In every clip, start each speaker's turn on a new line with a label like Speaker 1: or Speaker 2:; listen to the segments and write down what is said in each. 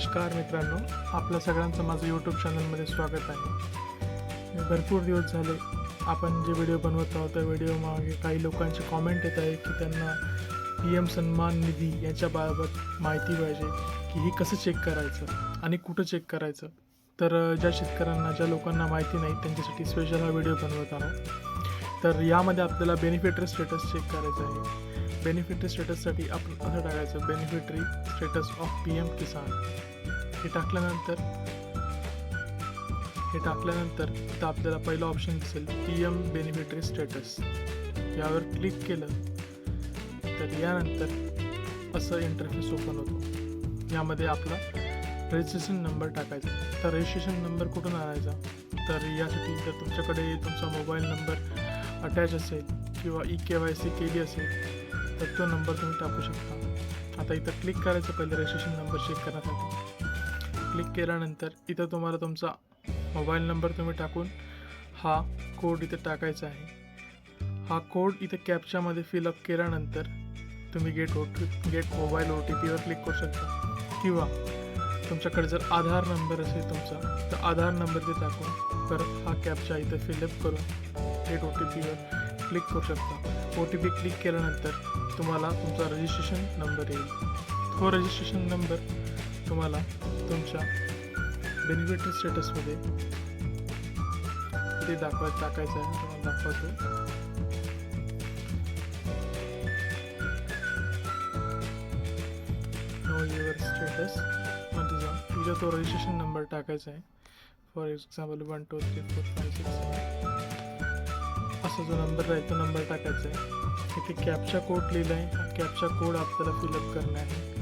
Speaker 1: नमस्कार मित्रांनो, आपल्या सगळ्यांचं माझं यूट्यूब चॅनलमध्ये स्वागत आहे. भरपूर दिवस झाले आपण जे व्हिडिओ बनवत आहोत त्या व्हिडिओ मागे काही लोकांचे कॉमेंट येत आहे की त्यांना PM सन्मान निधी याच्याबाबत माहिती पाहिजे की ही कसं चेक करायचं आणि कुठं चेक करायचं. तर ज्या शेतकऱ्यांना ज्या लोकांना माहिती नाही त्यांच्यासाठी स्पेशल हा व्हिडिओ बनवत आहोत. तर यामध्ये आपल्याला बेनिफिटरी स्टेटस चेक करायचं आहे. बेनिफिटरी स्टेटससाठी आपण असं टाकायचं, बेनिफिटरी स्टेटस ऑफ PM किसान. हे टाकल्यानंतर इथं आपल्याला पहिलं ऑप्शन दिसेल PM बेनिफिटरी स्टेटस. यावर क्लिक केलं तर यानंतर असं इंटरफेस ओपन होतो. यामध्ये आपला रजिस्ट्रेशन नंबर टाकायचा. तर रजिस्ट्रेशन नंबर कुठून आणायचा, तर यासाठी जर तुमच्याकडे तुमचा मोबाईल नंबर अटॅच असेल किंवा eKYC केली असेल तर तो नंबर तुम्ही टाकू शकता. आता इथं क्लिक करायचं पहिले रजिस्ट्रेशन नंबर चेक करण्यासाठी. क्लिक केल्यानंतर इथं तुम्हाला तुमचा मोबाईल नंबर तुम्ही टाकून हा कोड इथं टाकायचा आहे. हा कोड इथं कॅप्चामध्ये फिलअप केल्यानंतर तुम्ही गेट मोबाईल OTPवर क्लिक करू शकता किंवा तुमच्याकडे जर आधार नंबर असेल तुमचा तर आधार नंबर ते टाकून परत हा कॅप्चा इथं फिलअप करून गेट OTPवर क्लिक करू शकता. OTP क्लिक केल्यानंतर तुम्हाला तुमचा रजिस्ट्रेशन नंबर येईल. तो रजिस्ट्रेशन नंबर तुम्हाला तुमच्या बेनिफिटरी स्टेटसमध्ये ते टाकायचं आहे. तुम्हाला दाखवतो. नो युअर स्टेटस म्हणजे तिथं तो रजिस्ट्रेशन नंबर टाकायचा आहे. फॉर एक्झाम्पल 1 2 3 4 5 6 7 असा जो नंबर आहे तो नंबर टाकायचा आहे. इथे कॅप्चा कोड लिहिला आहे. हा कॅप्चा कोड आपल्याला फिलअप करणार आहे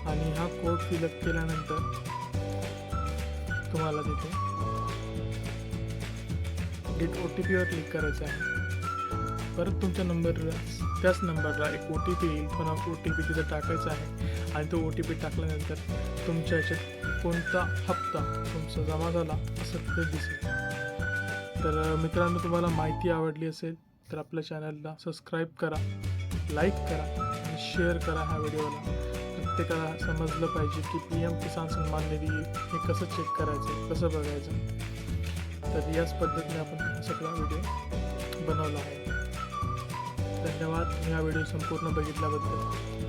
Speaker 1: आणि हा कोड फिलअप केल्यानंतर तुम्हाला तिथे गेट OTPवर क्लिक करायचं आहे. परत तुमच्या त्याच नंबरला एक OTP येईल. तो OTP तिथं टाकायचा आहे आणि तो OTP टाकल्यानंतर तुमच्या याच्यात कोणता हप्ता तुमचा जमा झाला असं तिथे दिसेल. तर मित्रांनो, तुम्हाला माहिती आवडली असेल तर आपल्या चॅनलला सबस्क्राईब करा, लाईक करा आणि शेअर करा. ह्या व्हिडिओला प्रत्येकाला समजलं पाहिजे की PM किसान सन्मान निधी हे कसं चेक करायचं, कसं बघायचं. तर याच पद्धतीने आपण हा सगळा व्हिडिओ बनवला आहे. धन्यवाद. तुम्ही हा व्हिडिओ संपूर्ण बघितल्याबद्दल.